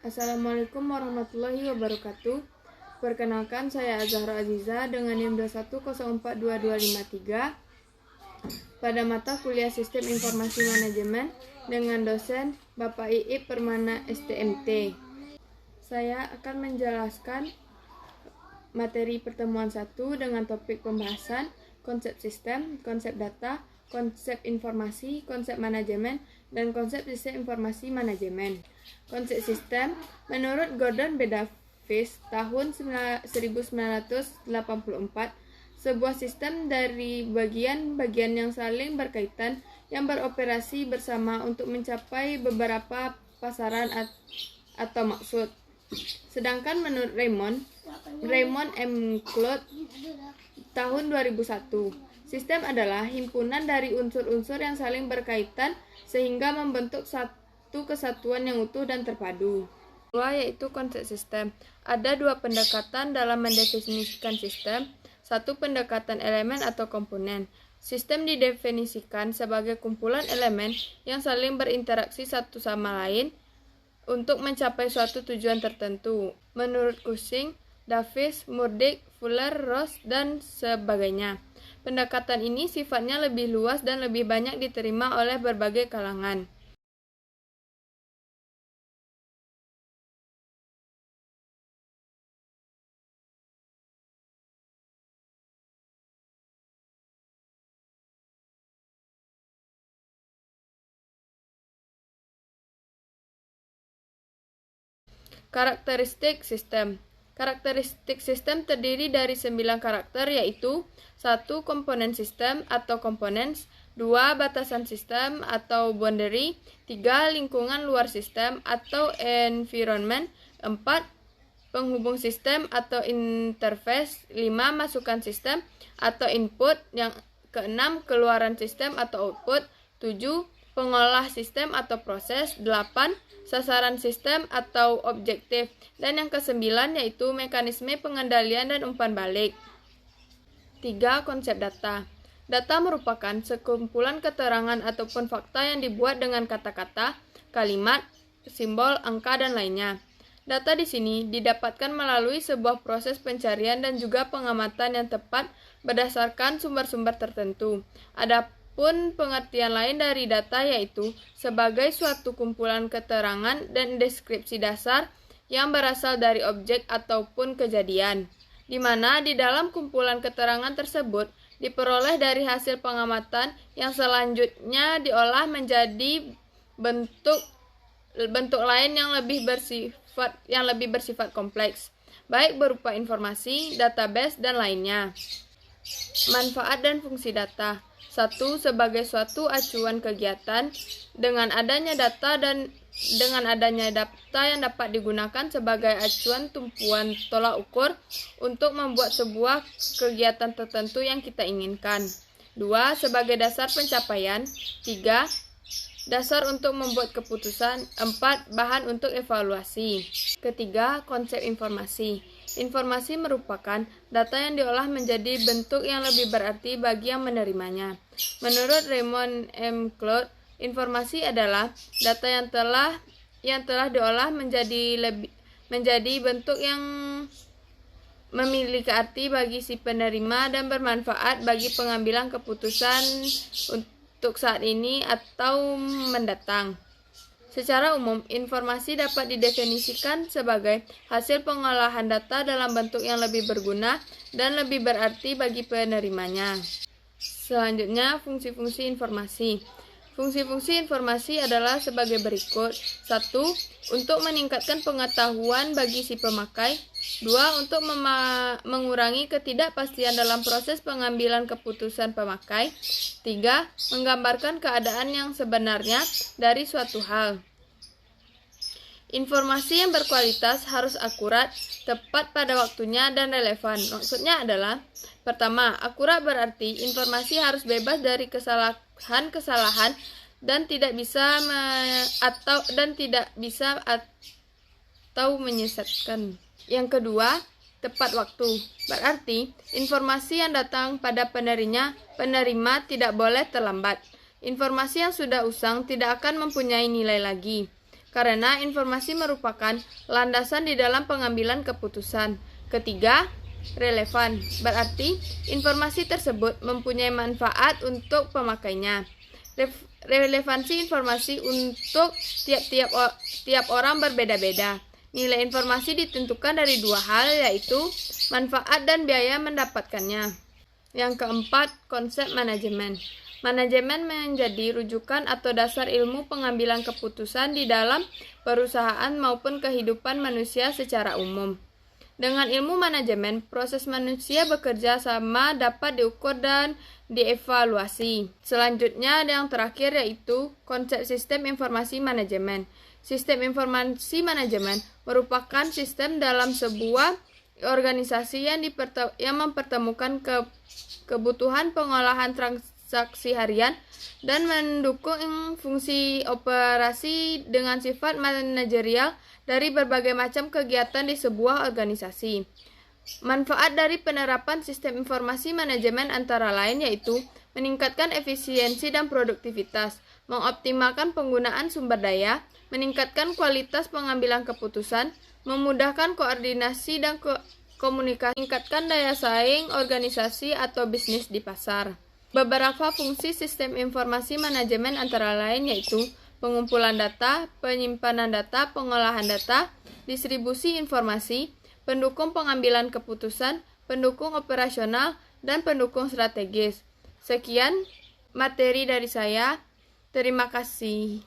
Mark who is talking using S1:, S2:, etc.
S1: Assalamualaikum warahmatullahi wabarakatuh. Perkenalkan, saya Azahra Aziza dengan NIM 2104223 pada mata kuliah Sistem Informasi Manajemen dengan dosen Bapak Iip Permana STMT. Saya akan menjelaskan materi pertemuan 1 dengan topik pembahasan konsep sistem, konsep data, konsep informasi, konsep manajemen, dan konsep sistem informasi manajemen. Konsep sistem, menurut Gordon B. Davis tahun 1984, sebuah sistem dari bagian-bagian yang saling berkaitan yang beroperasi bersama untuk mencapai beberapa pasaran atau maksud. Sedangkan menurut Raymond M. Cloud tahun 2001, sistem adalah himpunan dari unsur-unsur yang saling berkaitan sehingga membentuk satu kesatuan yang utuh dan terpadu. Kedua, yaitu konsep sistem. Ada dua pendekatan dalam mendefinisikan sistem. Satu, pendekatan elemen atau komponen. Sistem didefinisikan sebagai kumpulan elemen yang saling berinteraksi satu sama lain untuk mencapai suatu tujuan tertentu. Menurut Cushing, Davis, Murdick, Fuller, Ross, dan sebagainya. Pendekatan ini sifatnya lebih luas dan lebih banyak diterima oleh berbagai kalangan. Karakteristik sistem. Karakteristik sistem terdiri dari 9 karakter, yaitu 1. Komponen sistem atau components, 2. Batasan sistem atau boundary, 3. Lingkungan luar sistem atau environment, 4. Penghubung sistem atau interface, 5. Masukan sistem atau input, yang ke-6. Keluaran sistem atau output, 7. Pengolah sistem atau proses, 8. Sasaran sistem atau objektif, dan yang ke-9 yaitu mekanisme pengendalian dan umpan balik. 3. Konsep data. Data merupakan sekumpulan keterangan ataupun fakta yang dibuat dengan kata-kata, kalimat, simbol, angka, dan lainnya. Data di sini didapatkan melalui sebuah proses pencarian dan juga pengamatan yang tepat berdasarkan sumber-sumber tertentu. Adapun pengertian lain dari data yaitu sebagai suatu kumpulan keterangan dan deskripsi dasar yang berasal dari objek ataupun kejadian, di mana di dalam kumpulan keterangan tersebut diperoleh dari hasil pengamatan yang selanjutnya diolah menjadi bentuk lain yang lebih bersifat kompleks, baik berupa informasi, database, dan lainnya. Manfaat dan fungsi data. 1. Sebagai suatu acuan kegiatan, dengan adanya data yang dapat digunakan sebagai acuan tumpuan tolak ukur untuk membuat sebuah kegiatan tertentu yang kita inginkan. 2. Sebagai dasar pencapaian. 3. Dasar untuk membuat keputusan. 4. Bahan untuk evaluasi. Ketiga, konsep informasi. Informasi merupakan data yang diolah menjadi bentuk yang lebih berarti bagi yang menerimanya. Menurut Raymond M. Cloud, informasi adalah data yang telah diolah menjadi bentuk yang memiliki arti bagi si penerima dan bermanfaat bagi pengambilan keputusan untuk saat ini atau mendatang. Secara umum, informasi dapat didefinisikan sebagai hasil pengolahan data dalam bentuk yang lebih berguna dan lebih berarti bagi penerimanya. Selanjutnya, fungsi-fungsi informasi. Fungsi-fungsi informasi adalah sebagai berikut. 1. Untuk meningkatkan pengetahuan bagi si pemakai. 2. Untuk mengurangi ketidakpastian dalam proses pengambilan keputusan pemakai. 3. Menggambarkan keadaan yang sebenarnya dari suatu hal. Informasi yang berkualitas harus akurat, tepat pada waktunya, dan relevan. Maksudnya adalah, pertama, akurat berarti informasi harus bebas dari kesalahan dan tidak bisa menyesatkan. Yang kedua, tepat waktu. Berarti informasi yang datang pada penerima tidak boleh terlambat. Informasi yang sudah usang tidak akan mempunyai nilai lagi. karena informasi merupakan landasan di dalam pengambilan keputusan. Ketiga, relevan, berarti informasi tersebut mempunyai manfaat untuk pemakainya. Relevansi informasi untuk tiap orang berbeda-beda. Nilai informasi ditentukan dari dua hal, yaitu manfaat dan biaya mendapatkannya. Yang keempat, konsep manajemen. Manajemen menjadi rujukan atau dasar ilmu pengambilan keputusan di dalam perusahaan maupun kehidupan manusia secara umum. Dengan ilmu manajemen, proses manusia bekerja sama dapat diukur dan dievaluasi. Selanjutnya, yang terakhir yaitu konsep sistem informasi manajemen. Sistem informasi manajemen merupakan sistem dalam sebuah organisasi yang mempertemukan kebutuhan pengolahan transaksi harian dan mendukung fungsi operasi dengan sifat manajerial dari berbagai macam kegiatan di sebuah organisasi. Manfaat dari penerapan sistem informasi manajemen antara lain yaitu meningkatkan efisiensi dan produktivitas, mengoptimalkan penggunaan sumber daya, meningkatkan kualitas pengambilan keputusan, memudahkan koordinasi dan komunikasi, meningkatkan daya saing organisasi atau bisnis di pasar. Beberapa fungsi sistem informasi manajemen antara lain yaitu pengumpulan data, penyimpanan data, pengolahan data, distribusi informasi, pendukung pengambilan keputusan, pendukung operasional, dan pendukung strategis. Sekian materi dari saya. Terima kasih.